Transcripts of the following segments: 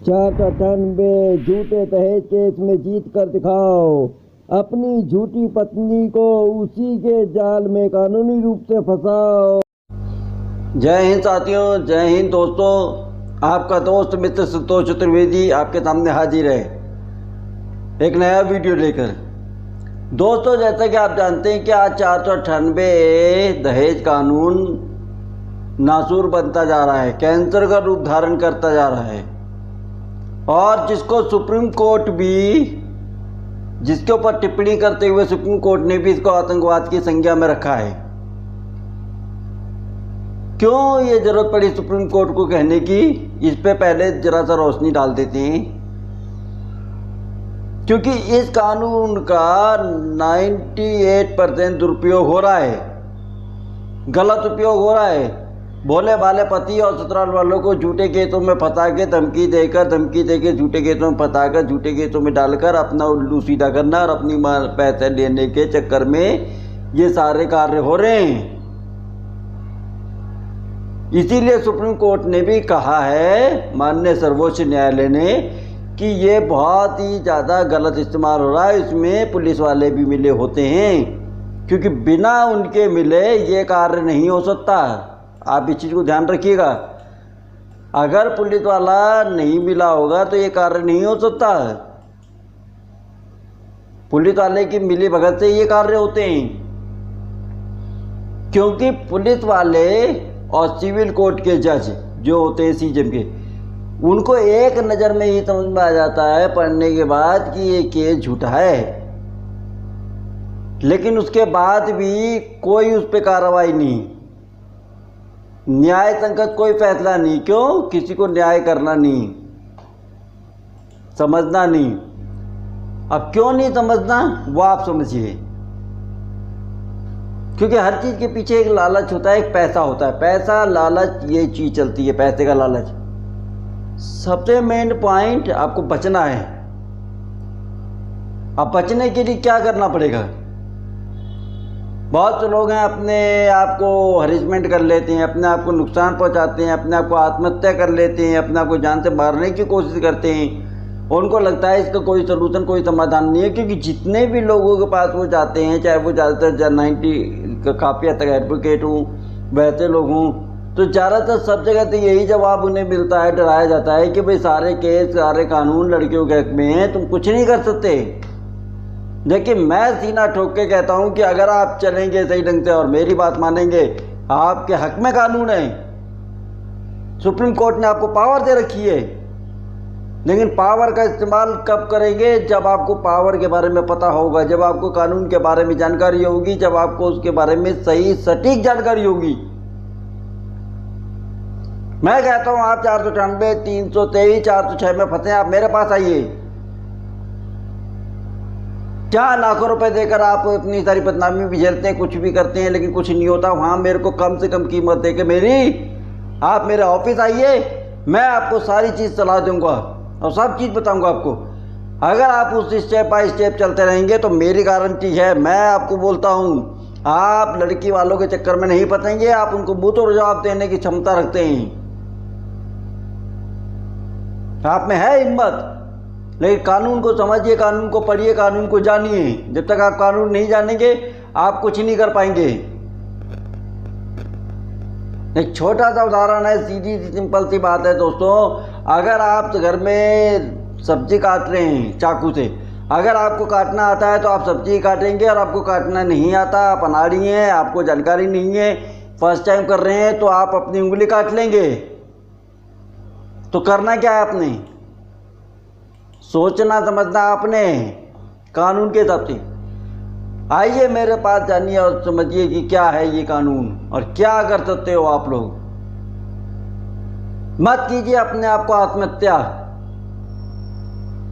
498 झूठे दहेज केस में जीत कर दिखाओ। अपनी झूठी पत्नी को उसी के जाल में कानूनी रूप से फंसाओ। जय हिंद साथियों, जय हिंद दोस्तों। आपका दोस्त मित्र संतोष चतुर्वेदी आपके सामने हाजिर है एक नया वीडियो लेकर। दोस्तों, जैसा कि आप जानते हैं कि आज 498 दहेज कानून नासूर बनता जा रहा है, कैंसर का रूप धारण करता जा रहा है, और जिसको सुप्रीम कोर्ट भी, जिसके ऊपर टिप्पणी करते हुए सुप्रीम कोर्ट ने भी इसको आतंकवाद की संज्ञा में रखा है। क्यों ये जरूरत पड़ी सुप्रीम कोर्ट को कहने की, इस पे पहले जरा सा रोशनी डाल देते हैं। क्योंकि इस कानून का 98% दुरुपयोग हो रहा है, गलत उपयोग हो रहा है। भोले भाले पति और ससुराल वालों को झूठे केसों में फंसा के धमकी देकर झूठे केसों में फंसा कर झूठे केसों में डालकर अपना उल्लू सीधा करना और अपनी पैसे लेने के चक्कर में ये सारे कार्य हो रहे हैं। इसीलिए सुप्रीम कोर्ट ने भी कहा है, माननीय सर्वोच्च न्यायालय ने, कि ये बहुत ही ज़्यादा गलत इस्तेमाल हो रहा है। इसमें पुलिस वाले भी मिले होते हैं, क्योंकि बिना उनके मिले ये कार्य नहीं हो सकता। आप इस चीज़ को ध्यान रखिएगा। अगर पुलिस वाला नहीं मिला होगा तो ये कार्य नहीं हो सकता। पुलिस वाले की मिली भगत से ये कार्य होते हैं, क्योंकि पुलिस वाले और सिविल कोर्ट के जज जो होते हैं सीजन के, उनको एक नज़र में ही समझ में आ जाता है पढ़ने के बाद कि ये केस झूठा है, लेकिन उसके बाद भी कोई उस पर कार्रवाई नहीं, न्याय संगत कोई फैसला नहीं। क्यों? किसी को न्याय करना नहीं, समझना नहीं। अब क्यों नहीं समझना वो आप समझिए, क्योंकि हर चीज़ के पीछे एक लालच होता है, एक पैसा होता है। पैसा, लालच, ये चीज़ चलती है, पैसे का लालच। सबसे मेन पॉइंट, आपको बचना है। अब बचने के लिए क्या करना पड़ेगा? बहुत से लोग हैं अपने आप को हरेसमेंट कर लेते हैं, अपने आप को नुकसान पहुंचाते हैं, अपने आप को आत्महत्या कर लेते हैं, अपने आप को जान से मारने की कोशिश करते हैं। उनको लगता है इसका कोई सलूशन, कोई समाधान नहीं है, क्योंकि जितने भी लोगों के पास वो जाते हैं, चाहे वो ज़्यादातर 90 काफ़ी हद तक एडवोकेट हूँ, वैसे लोग हूँ, तो ज़्यादातर सब जगह तो यही जवाब उन्हें मिलता है, डराया जाता है कि भाई सारे केस, सारे कानून लड़कियों के हक में हैं, तुम कुछ नहीं कर सकते। देखिए, मैं सीना ठोक के कहता हूं कि अगर आप चलेंगे सही ढंग से और मेरी बात मानेंगे, आपके हक में कानून है। सुप्रीम कोर्ट ने आपको पावर दे रखी है, लेकिन पावर का इस्तेमाल कब करेंगे? जब आपको पावर के बारे में पता होगा, जब आपको कानून के बारे में जानकारी होगी, जब आपको उसके बारे में सही सटीक जानकारी होगी। मैं कहता हूं आप 498, 323, 406 में फंसे, आप मेरे पास आइए। क्या लाखों रुपए देकर आप अपनी सारी बदनामी भी झेलते हैं, कुछ भी करते हैं, लेकिन कुछ नहीं होता। वहाँ मेरे को कम से कम कीमत दे के आप मेरे ऑफिस आइए, मैं आपको सारी चीज़ सलाह दूंगा और सब चीज़ बताऊंगा आपको। अगर आप उस स्टेप बाय स्टेप चलते रहेंगे तो मेरी गारंटी है, मैं आपको बोलता हूँ, आप लड़की वालों के चक्कर में नहीं फंसेंगे। आप उनको मुँह तोड़ जवाब देने की क्षमता रखते हैं, आप में है हिम्मत। लेकिन कानून को समझिए, कानून को पढ़िए, कानून को जानिए। जब तक आप कानून नहीं जानेंगे आप कुछ नहीं कर पाएंगे। एक छोटा सा उदाहरण है, सीधी सी सिंपल सी बात है दोस्तों। अगर आप घर में सब्जी काट रहे हैं चाकू से, अगर आपको काटना आता है तो आप सब्जी काटेंगे, और आपको काटना नहीं आता, आप अनाड़ी हैं, आपको जानकारी नहीं है, फर्स्ट टाइम कर रहे हैं, तो आप अपनी उंगली काट लेंगे। तो करना क्या है आपने? सोचना समझना आपने कानून के हिसाब से। आइए मेरे पास, जानिए और समझिए कि क्या है ये कानून और क्या कर सकते हो आप लोग। मत कीजिए अपने आप को आत्महत्या,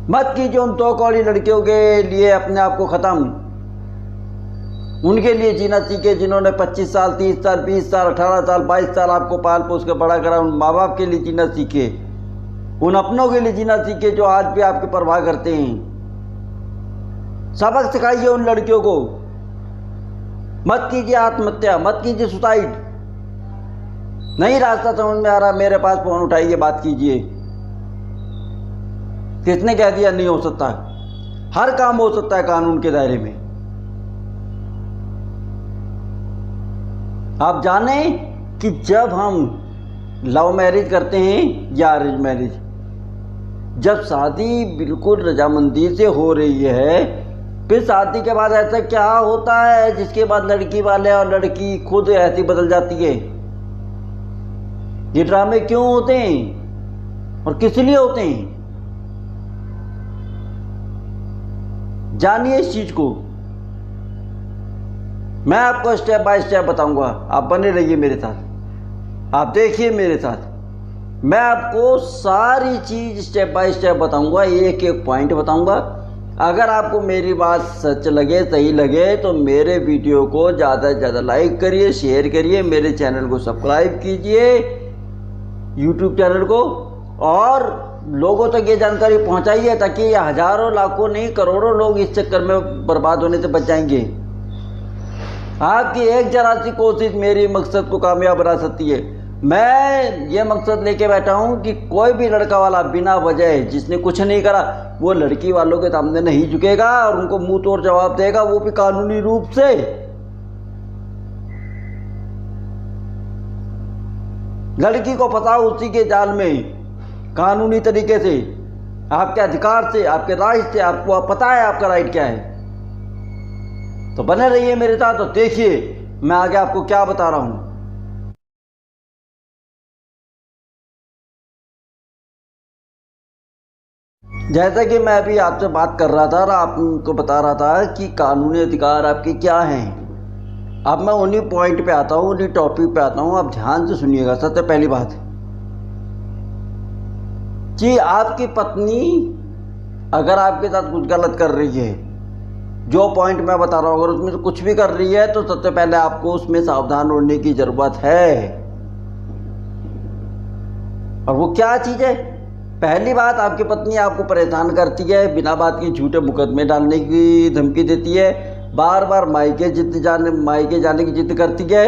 मत कीजिए उन 2 कौड़ी लड़कियों के लिए अपने आप को ख़त्म। उनके लिए जीना सीखे जिन्होंने 25 साल, 30 साल, 20 साल, 18 साल, 22 साल आपको पाल पोस के बड़ा करा। उन माँ बाप के लिए जीना सीखे, उन अपनों के लिए जीना सीखे जो आज भी आपकी परवाह करते हैं। सबक सिखाइए उन लड़कियों को। मत कीजिए आत्महत्या, मत कीजिए सुसाइड। नहीं रास्ता समझ में आ रहा, मेरे पास फोन उठाइए, बात कीजिए। किसने कह दिया नहीं हो सकता? हर काम हो सकता है कानून के दायरे में। आप जाने कि जब हम लव मैरिज करते हैं या अरेंज मैरिज, जब शादी बिल्कुल रजामंदी से हो रही है, फिर शादी के बाद ऐसा क्या होता है जिसके बाद लड़की वाले और लड़की खुद ऐसी बदल जाती है? ये ड्रामे क्यों होते हैं और किस लिए होते हैं? जानिए इस चीज को। मैं आपको स्टेप बाय स्टेप बताऊंगा, आप बने रहिए मेरे साथ, आप देखिए मेरे साथ। मैं आपको सारी चीज स्टेप बाय स्टेप बताऊंगा, एक एक पॉइंट बताऊंगा। अगर आपको मेरी बात सच लगे, सही लगे, तो मेरे वीडियो को ज़्यादा से ज़्यादा लाइक करिए, शेयर करिए, मेरे चैनल को सब्सक्राइब कीजिए, यूट्यूब चैनल को, और लोगों तक ये जानकारी पहुंचाइए ताकि ये हजारों लाखों नहीं करोड़ों लोग इस चक्कर में बर्बाद होने से बच जाएंगे। आपकी एक जरा सी कोशिश मेरी मकसद को कामयाब बना सकती है। मैं ये मकसद लेके बैठा हूँ कि कोई भी लड़का वाला बिना वजह, जिसने कुछ नहीं करा, वो लड़की वालों के सामने नहीं झुकेगा और उनको मुंह तोड़ जवाब देगा, वो भी कानूनी रूप से। लड़की को फंसाओ उसी के जाल में, कानूनी तरीके से, आपके अधिकार से, आपके राइट से। आपको पता है आपका राइट क्या है। तो बने रहिए मेरे साथ, तो देखिए मैं आगे आपको क्या बता रहा हूं। जैसा कि मैं अभी आपसे बात कर रहा था और आपको बता रहा था कि कानूनी अधिकार आपके क्या हैं। अब मैं उन्हीं पॉइंट पे आता हूँ, उन्हीं टॉपिक पे आता हूँ। आप ध्यान से सुनिएगा। सबसे पहली बात कि आपकी पत्नी अगर आपके साथ कुछ गलत कर रही है, जो पॉइंट मैं बता रहा हूँ, अगर उसमें से कुछ भी कर रही है, तो सबसे पहले आपको उसमें सावधान होने की जरूरत है। और वो क्या चीज़ है? पहली बात, आपकी पत्नी आपको परेशान करती है, बिना बात की झूठे मुकदमे डालने की धमकी देती है, बार बार मायके जाने की जिद करती है।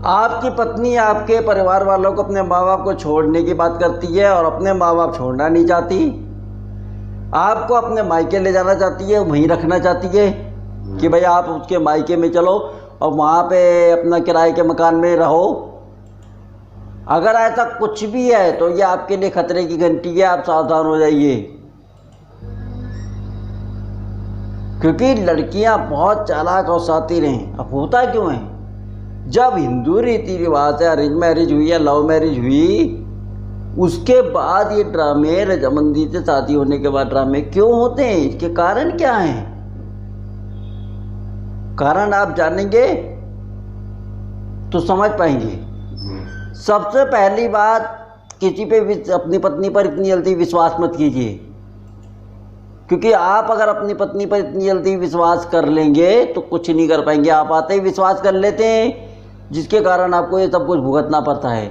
आपकी पत्नी आपके परिवार वालों को, अपने माँ बाप को छोड़ने की बात करती है और अपने माँ बाप छोड़ना नहीं चाहती। आपको अपने मायके ले जाना चाहती है, वहीं रखना चाहती है कि भाई आप उसके मायके में चलो और वहाँ पे अपना किराए के मकान में रहो। अगर ऐसा कुछ भी है तो ये आपके लिए खतरे की घंटी है, आप सावधान हो जाइए। क्योंकि लड़कियां बहुत चालाक और शातिर हैं। अब होता क्यों है, जब हिंदू रीति रिवाज से अरेंज मैरिज हुई या लव मैरिज हुई, उसके बाद ये ड्रामे, रजामंदी से शादी होने के बाद ड्रामे क्यों होते हैं? इसके कारण क्या हैं? कारण आप जानेंगे तो समझ पाएंगे। सबसे पहली बात, किसी पे भी अपनी पत्नी पर इतनी जल्दी विश्वास मत कीजिए, क्योंकि आप अगर अपनी पत्नी पर इतनी जल्दी विश्वास कर लेंगे तो कुछ नहीं कर पाएंगे। आप आते ही विश्वास कर लेते हैं, जिसके कारण आपको ये सब कुछ भुगतना पड़ता है।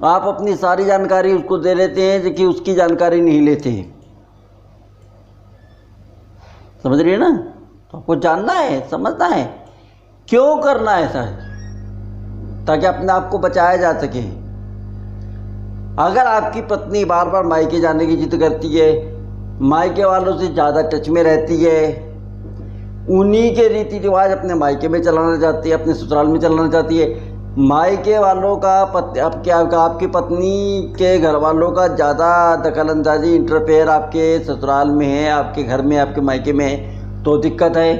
आप अपनी सारी जानकारी उसको दे लेते हैं, जबकि उसकी जानकारी नहीं लेते। समझ रही है ना? तो आपको जानना है, समझना है क्यों करना है ऐसा है, ताकि अपने आप को बचाया जा सके। अगर आपकी पत्नी बार बार मायके जाने की जिद करती है, मायके वालों से ज़्यादा टच में रहती है, उन्हीं के रीति रिवाज अपने मायके में चलाना चाहती है, अपने ससुराल में चलाना चाहती है, मायके वालों का आपकी पत्नी के घर वालों का ज़्यादा दखल अंदाजी, इंटरफेयर आपके ससुराल में है, आपके घर में, आपके मायके में है, तो दिक्कत है।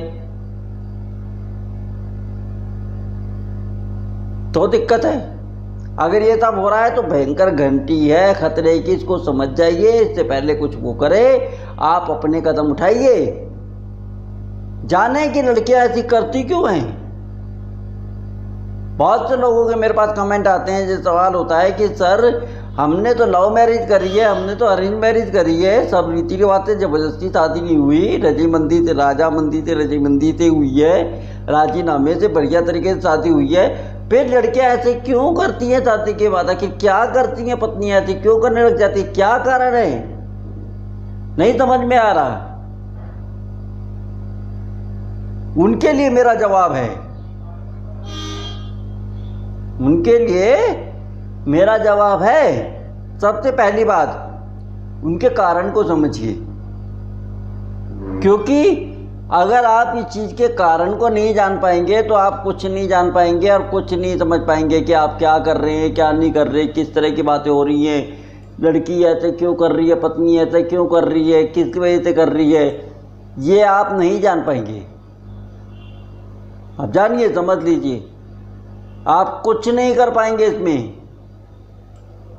तो दिक्कत है। अगर ये सब हो रहा है तो भयंकर घंटी है खतरे की, इसको समझ जाइए। इससे पहले कुछ वो करे, आप अपने कदम उठाइए। जाने की लड़कियां ऐसी करती क्यों हैं? बहुत से लोगों के मेरे पास कमेंट आते हैं, जो सवाल होता है कि सर हमने तो लव मैरिज करी है, हमने तो अरेंज मैरिज करी है, सब रीति रिवाज से, जबरदस्ती शादी नहीं हुई, रजामंदी से रजामंदी से हुई है, राजीनामे से बढ़िया तरीके से शादी हुई है, फिर लड़कियां ऐसे क्यों करती हैं शादी के बाद? आखिर क्या करती हैं पत्नियां ऐसी, क्यों करने लग जाती, क्या कारण है? नहीं समझ में आ रहा। उनके लिए मेरा जवाब है, उनके लिए मेरा जवाब है। सबसे पहली बात, उनके कारण को समझिए, क्योंकि अगर आप इस चीज़ के कारण को नहीं जान पाएंगे तो आप कुछ नहीं जान पाएंगे और कुछ नहीं समझ पाएंगे कि आप क्या कर रहे हैं, क्या नहीं कर रहे, किस तरह की बातें हो रही हैं, लड़की ऐसे क्यों कर रही है, पत्नी ऐसे क्यों कर रही है, किस वजह से कर रही है, ये आप नहीं जान पाएंगे। आप जानिए, समझ लीजिए, आप कुछ नहीं कर पाएंगे इसमें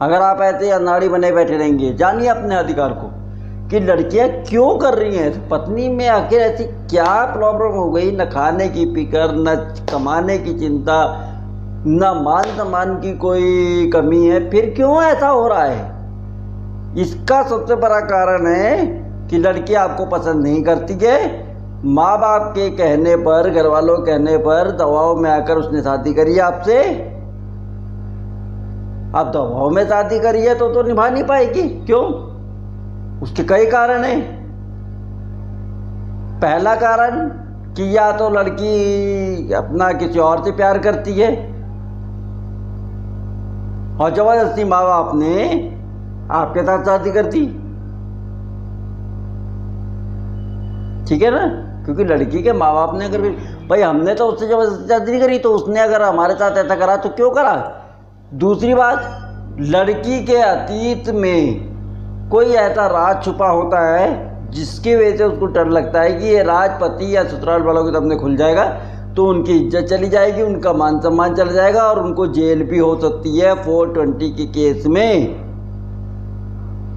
अगर आप ऐसे अनाड़ी बने बैठे रहेंगे। जानिए अपने अधिकार को कि लड़कियां क्यों कर रही हैं, पत्नी में आखिर ऐसी क्या प्रॉब्लम हो गई, न खाने की फिक्र, न कमाने की चिंता, न मान सम्मान की कोई कमी है, फिर क्यों ऐसा हो रहा है? इसका सबसे बड़ा कारण है कि लड़की आपको पसंद नहीं करती है। माँ बाप के कहने पर, घर वालों के कहने पर दबाव में आकर उसने शादी करी आपसे। अब दबाव में शादी करी है तो निभा नहीं पाएगी। क्यों? उसके कई कारण हैं। पहला कारण कि या तो लड़की अपना किसी और से प्यार करती है और जबरदस्ती माँ बाप ने आपके साथ शादी कर दी, ठीक है ना? क्योंकि लड़की के माँ बाप ने अगर, भाई हमने तो उससे जबरदस्ती शादी नहीं करी, तो उसने अगर हमारे साथ ऐसा करा तो क्यों करा? दूसरी बात, लड़की के अतीत में कोई ऐसा राज छुपा होता है जिसकी वजह से उसको डर लगता है कि ये राज पति या ससुराल वालों के सामने खुल जाएगा तो उनकी इज्जत चली जाएगी, उनका मान सम्मान चला जाएगा और उनको जेल भी हो सकती है 420 के केस में।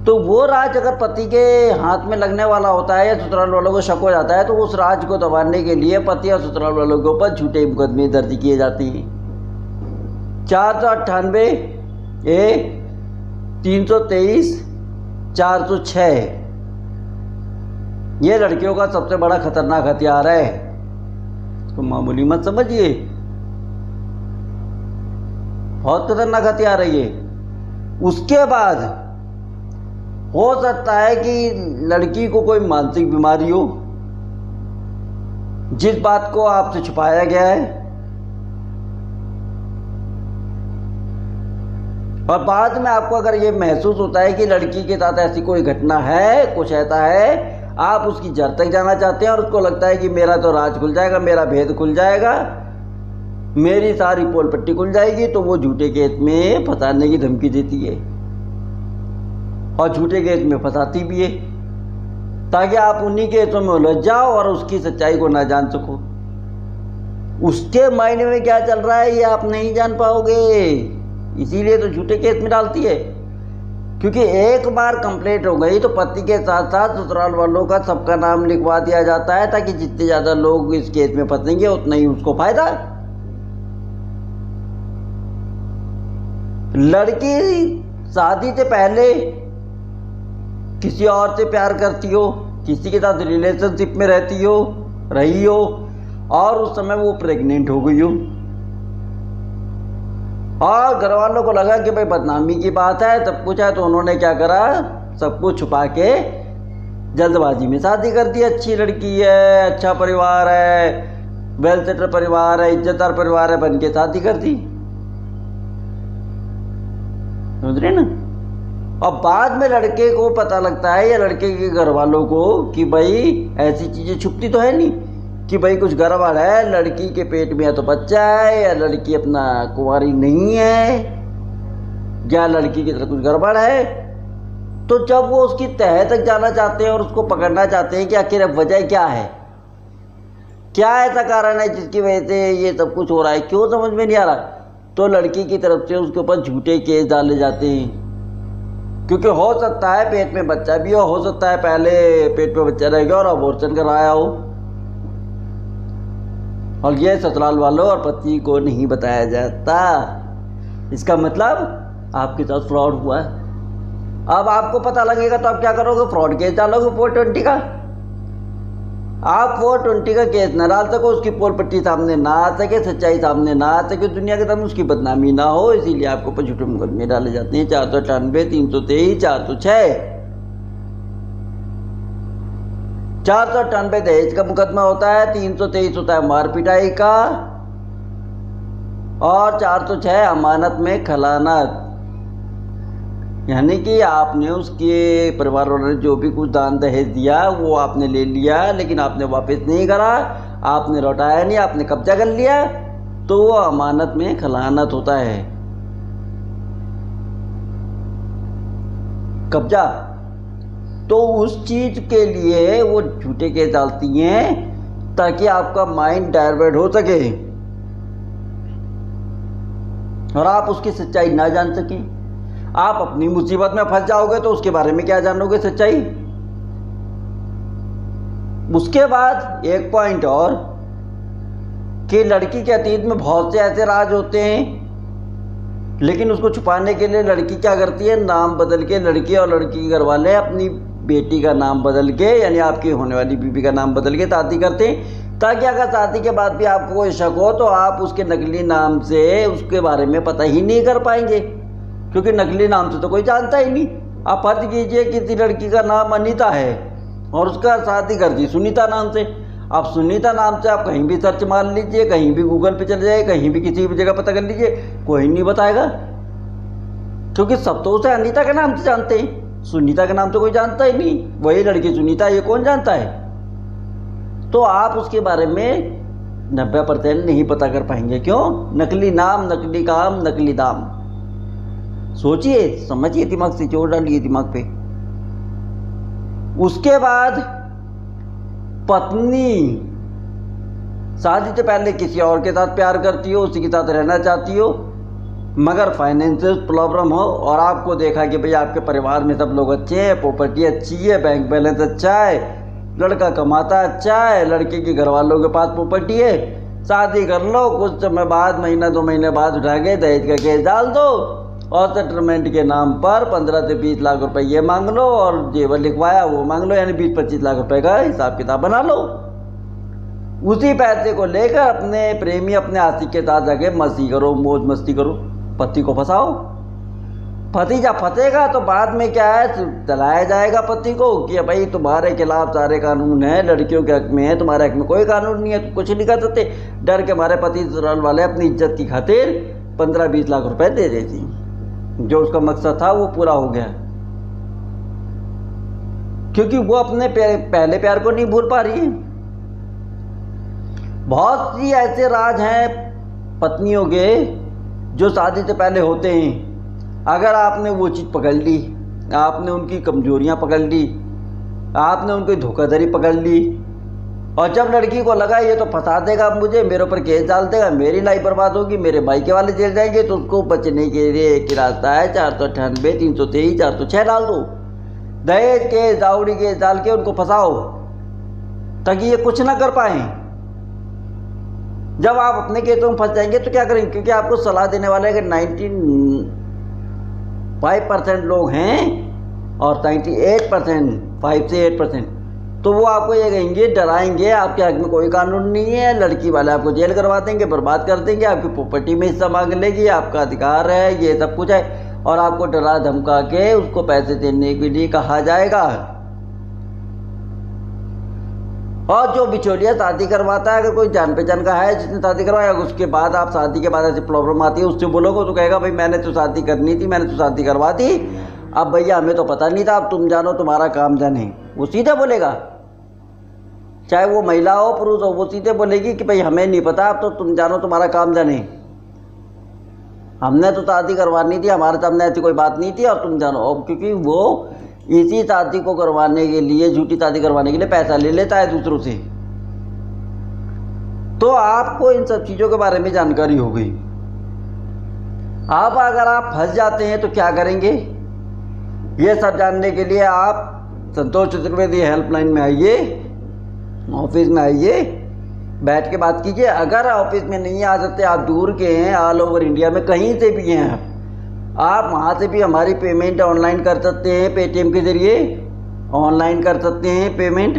तो वो राज अगर पति के हाथ में लगने वाला होता है या ससुराल वालों को शक हो जाता है तो उस राज को दबाने के लिए पति और ससुराल वालों के ऊपर झूठे मुकदमे दर्ज किए जाते हैं। 498 ए 323 406 ये लड़कियों का सबसे बड़ा खतरनाक हथियार है। इसको मामूली मत समझिए, बहुत खतरनाक हथियार है ये। उसके बाद हो सकता है कि लड़की को कोई मानसिक बीमारी हो जिस बात को आपसे छुपाया गया है, और बाद में आपको अगर ये महसूस होता है कि लड़की के साथ ऐसी कोई घटना है, कुछ ऐसा है, आप उसकी जड़ तक जाना चाहते हैं और उसको लगता है कि मेरा तो राज खुल जाएगा, मेरा भेद खुल जाएगा, मेरी सारी पोल पट्टी खुल जाएगी, तो वो झूठे केस में फंसाने की धमकी देती है और झूठे केस में फंसाती भी है ताकि आप उन्हीं केसों में उलझ जाओ और उसकी सच्चाई को ना जान सको। उसके मायने में क्या चल रहा है ये आप नहीं जान पाओगे, इसीलिए तो झूठे केस में डालती है। क्योंकि एक बार कंप्लेंट हो गई तो पति के साथ साथ ससुराल वालों का सबका नाम लिखवा दिया जाता है ताकि जितने ज़्यादा लोग इस केस में फंसेंगे उतना ही उसको फायदा। लड़की शादी से पहले किसी और से प्यार करती हो, किसी के साथ रिलेशनशिप में रही हो और उस समय वो प्रेग्नेंट हो गई हो और घर वालों को लगा कि भाई बदनामी की बात है, सब कुछ है, तो उन्होंने क्या करा, सब कुछ छुपा के जल्दबाजी में शादी कर दी। अच्छी लड़की है, अच्छा परिवार है, वेल सेटल परिवार है, इज्जतदार परिवार है, बन के शादी कर दी, समझ रहे ना? और बाद में लड़के को पता लगता है या लड़के के घर वालों को कि भाई ऐसी चीज़ें छुपती तो है नहीं कि भाई कुछ गड़बड़ है, लड़की के पेट में या तो बच्चा है या लड़की अपना कुंवारी नहीं है या लड़की की तरफ कुछ गड़बड़ है। तो जब वो उसकी तह तक जाना चाहते हैं और उसको पकड़ना चाहते हैं कि आखिर अब वजह क्या है, क्या ऐसा कारण है जिसकी वजह से ये सब कुछ हो रहा है, क्यों समझ में नहीं आ रहा, तो लड़की की तरफ से उसके ऊपर झूठे केस डाले जाते हैं। क्योंकि हो सकता है पेट में बच्चा भी हो सकता है पहले पेट में बच्चा रह गया और अबॉर्शन कराया हो और ये ससुराल वालों और पति को नहीं बताया जाता। इसका मतलब आपके साथ फ्रॉड हुआ है। अब आपको पता लगेगा तो आप क्या करोगे, फ्रॉड केस डालोगे 420 का। आप 420 का केस ना डाल सको, उसकी पोल पट्टी सामने ना आ सके, सच्चाई सामने ना आ सके, दुनिया के सामने उसकी बदनामी ना हो, इसीलिए आपको ऊपर झूठे मुकदमे डाले जाते हैं। 498 323 406 498 दहेज का मुकदमा होता है, 323 होता है मार पिटाई का और 406 अमानत में खयानत। यानी कि आपने उसके परिवार वालों ने जो भी कुछ दान दहेज दिया वो आपने ले लिया, लेकिन आपने वापस नहीं करा, आपने लौटाया नहीं, आपने कब्जा कर लिया, तो वो अमानत में खयानत होता है। कब्जा। तो उस चीज के लिए वो झूठे केस डालती हैं ताकि आपका माइंड डाइवर्ट हो सके और आप उसकी सच्चाई ना जान सकें। आप अपनी मुसीबत में फंस जाओगे तो उसके बारे में क्या जानोगे सच्चाई। उसके बाद एक पॉइंट और कि लड़की के अतीत में बहुत से ऐसे राज होते हैं, लेकिन उसको छुपाने के लिए लड़की क्या करती है, नाम बदल के, लड़की और लड़की के घर वाले अपनी बेटी का नाम बदल के, यानी आपकी होने वाली बीबी का नाम बदल के शादी करते हैं, ताकि अगर शादी के बाद भी आपको कोई शक हो तो आप उसके नकली नाम से उसके बारे में पता ही नहीं कर पाएंगे, क्योंकि नकली नाम से तो कोई जानता ही नहीं। आप फर्ज कीजिए किसी लड़की का नाम अनीता है और उसका शादी कर दी सुनीता नाम से। अब सुनीता नाम से आप कहीं भी सर्च मार लीजिए, कहीं भी गूगल पे चले जाइए, कहीं भी किसी भी जगह पता कर लीजिए, कोई नहीं बताएगा, क्योंकि सब तो उसे अनीता के नाम से जानते हैं, सुनीता के नाम तो कोई जानता ही नहीं। वही लड़की सुनीता, ये कौन जानता है। तो आप उसके बारे में 90% नहीं पता कर पाएंगे। क्यों? नकली नाम, नकली काम, नकली दाम। सोचिए, समझिए, दिमाग से जोर डालिए दिमाग पे। उसके बाद पत्नी शादी से पहले किसी और के साथ प्यार करती हो, उसी के साथ रहना चाहती हो, मगर फाइनेंशियल प्रॉब्लम हो और आपको देखा कि भाई आपके परिवार में सब लोग अच्छे हैं, प्रॉपर्टी अच्छी है, बैंक बैलेंस अच्छा है, लड़का कमाता अच्छा है, लड़के के घर वालों के पास प्रॉपर्टी है, शादी कर लो। कुछ समय बाद, महीना 2 महीने बाद उठा के दहेज का केस डाल दो और सेटलमेंट के नाम पर 15 से 20 लाख रुपए ये मांग लो और जेवर लिखवाया वो मांग लो, यानी 20-25 लाख रुपए का हिसाब किताब बना लो। उसी पैसे को लेकर अपने प्रेमी, अपने आशिक के साथ जाके मस्ती करो, मौज मस्ती करो, पति को फंसाओ। पति जब फंसेगा तो बाद में क्या है, चलाया जाएगा पति को कि भाई तुम्हारे खिलाफ सारे कानून हैं, लड़कियों के हक में है, तुम्हारे हक में कोई कानून नहीं है, तुम कुछ नहीं कर सकते। डर के मारे पति वाले अपनी इज्जत की खातिर 15-20 लाख रुपए दे देती। जो उसका मकसद था वो पूरा हो गया, क्योंकि वो अपने पहले प्यार को नहीं भूल पा रही है। बहुत सी ऐसे राज हैं पत्नियों के जो शादी से पहले होते हैं। अगर आपने वो चीज़ पकड़ ली, आपने उनकी कमजोरियां पकड़ ली, आपने उनकी धोखाधड़ी पकड़ ली, और जब लड़की को लगा ये तो फंसा देगा मुझे, मेरे ऊपर केस डाल देगा, मेरी लाइफ बर्बाद होगी, मेरे भाई के वाले जेल जाएंगे, तो उसको बचने के लिए एक ही रास्ता है, 498, 323, 406 डाल दो, दहेज केस, दावड़ी केस डाल के उनको फंसाओ ताकि ये कुछ ना कर पाए। जब आप अपने केसों में फंस जाएंगे तो क्या करेंगे, क्योंकि आपको सलाह देने वाले अगर 95% लोग हैं और 98%, 5 से 8%, तो वो आपको ये कहेंगे, डराएंगे, आपके हक में कोई कानून नहीं है, लड़की वाले आपको जेल करवा देंगे, बर्बाद कर देंगे, आपकी प्रॉपर्टी में हिस्सा मांग लेगी, आपका अधिकार है, ये सब कुछ है, और आपको डरा धमका के उसको पैसे देने के लिए कहा जाएगा। और जो बिचौलिया शादी करवाता है, अगर कोई जान पहचान का है जिसने शादी करवाया, उसके बाद आप शादी के बाद ऐसी प्रॉब्लम आती है, उससे बोलोगे तो कहेगा भाई मैंने तो शादी करनी थी, मैंने तो शादी करवा दी, अब भैया हमें तो पता नहीं था, अब तुम जानो तुम्हारा काम जाने। वो सीधे बोलेगा, चाहे वो महिला हो पुरुष हो, वो सीधे बोलेगी कि भाई हमें नहीं पता, अब तो तुम जानो तुम्हारा काम जाने, हमने तो शादी करवानी थी, हमारे सामने ऐसी कोई बात नहीं थी और तुम जानो। और क्योंकि वो इसी शादी को करवाने के लिए, झूठी शादी करवाने के लिए पैसा ले लेता है दूसरों से। तो आपको इन सब चीज़ों के बारे में जानकारी हो गई। अब अगर आप फंस जाते हैं तो क्या करेंगे, ये सब जानने के लिए आप संतोष चतुर्वेदी हेल्पलाइन में आइए, ऑफिस में आइए, बैठ के बात कीजिए। अगर ऑफिस में नहीं आ सकते, आप दूर के हैं, ऑल ओवर इंडिया में कहीं से भी हैं आप वहाँ से भी हमारी पेमेंट ऑनलाइन कर सकते हैं, पेटीएम के ज़रिए ऑनलाइन कर सकते हैं पेमेंट,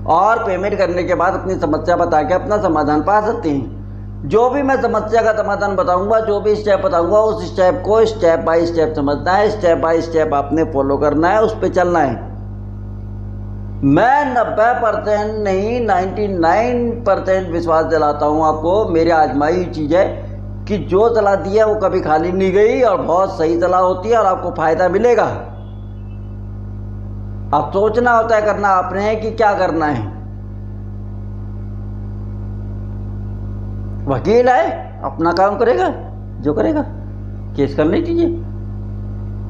और पेमेंट करने के बाद अपनी समस्या बता के अपना समाधान पा सकते हैं। जो भी मैं समस्या का समाधान बताऊंगा, जो भी स्टेप बताऊंगा, उस स्टेप को स्टेप बाय स्टेप समझना है, स्टेप बाय स्टेप आपने फॉलो करना है, उस पर चलना है। मैं 90% नहीं 99% विश्वास दिलाता हूँ आपको, मेरी आजमाई हुई चीज़ है कि जो सलाह दी है वो कभी खाली नहीं गई और बहुत सही सलाह होती है और आपको फायदा मिलेगा। अब सोचना होता है, करना आपने है कि क्या करना है। वकील है, अपना काम करेगा, जो करेगा केस करने दीजिए,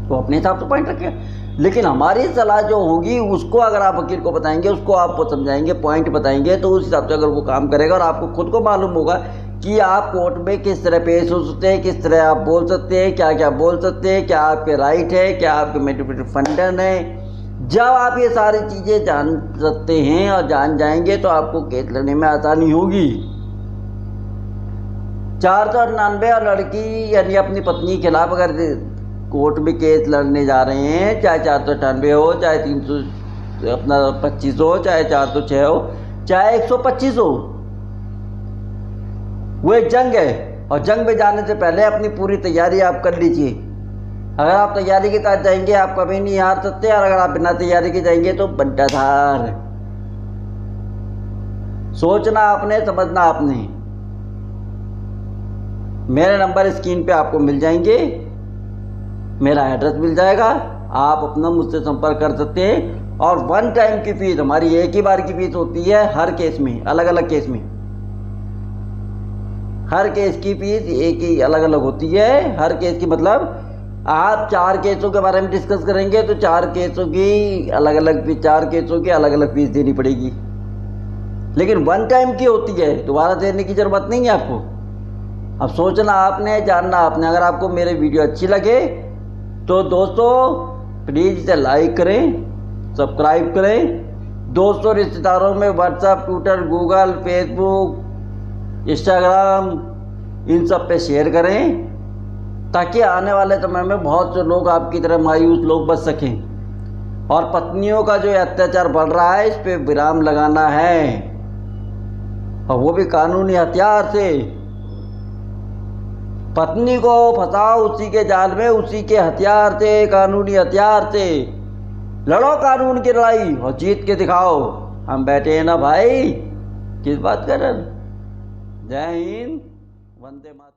तो अपने हिसाब से पॉइंट रखेगा। लेकिन हमारी सलाह जो होगी उसको अगर आप वकील को बताएंगे, उसको आपको समझाएंगे, पॉइंट बताएंगे, तो उस हिसाब से अगर वो काम करेगा और आपको खुद को मालूम होगा कि आप कोर्ट में किस तरह पेश हो सकते हैं, किस तरह आप बोल सकते हैं, क्या क्या बोल सकते हैं, क्या आपके राइट है, क्या आपके मेडिटेटिव फंडन है। जब आप ये सारी चीज़ें जान सकते हैं और जान जाएंगे तो आपको केस लड़ने में आसानी होगी। 498 और लड़की यानी अपनी पत्नी के खिलाफ अगर कोर्ट में केस लड़ने जा रहे हैं, चाहे 498 हो, चाहे 325 हो, चाहे 406 हो, चाहे 125 हो, वो एक जंग है। और जंग में जाने से पहले अपनी पूरी तैयारी आप कर लीजिए। अगर आप तैयारी के साथ जाएंगे आप कभी नहीं हार सकते, और अगर आप बिना तैयारी के जाएंगे तो बंटाधार। सोचना आपने, समझना आपने। मेरे नंबर स्क्रीन पे आपको मिल जाएंगे, मेरा एड्रेस मिल जाएगा, आप अपना मुझसे संपर्क कर सकते हैं। और 1 टाइम की फीस, हमारी एक ही बार की फीस होती है हर केस में, अलग अलग केस में। हर केस की फीस एक ही अलग अलग होती है। हर केस की मतलब आप 4 केसों के बारे में डिस्कस करेंगे तो 4 केसों की अलग अलग फीस, 4 केसों की अलग अलग फीस देनी पड़ेगी। लेकिन 1 टाइम की होती है, दोबारा देने की जरूरत नहीं है आपको। अब सोचना आपने, जानना आपने। अगर आपको मेरे वीडियो अच्छी लगे तो दोस्तों प्लीज़ इसे लाइक करें, सब्सक्राइब करें, दोस्तों रिश्तेदारों में WhatsApp, Twitter, Google, Facebook, Instagram, इन सब पे शेयर करें, ताकि आने वाले समय में बहुत से लोग आपकी तरह मायूस लोग बच सकें। और पत्नियों का जो अत्याचार बढ़ रहा है, इस पे विराम लगाना है, और वो भी कानूनी हथियार से। पत्नी को फंसाओ उसी के जाल में, उसी के हथियार से, कानूनी हथियार से। लड़ो कानून की लड़ाई और जीत के दिखाओ। हम बैठे हैं ना भाई, किस बात कर रहे हैं। जय हिंद, वंदे मातरम।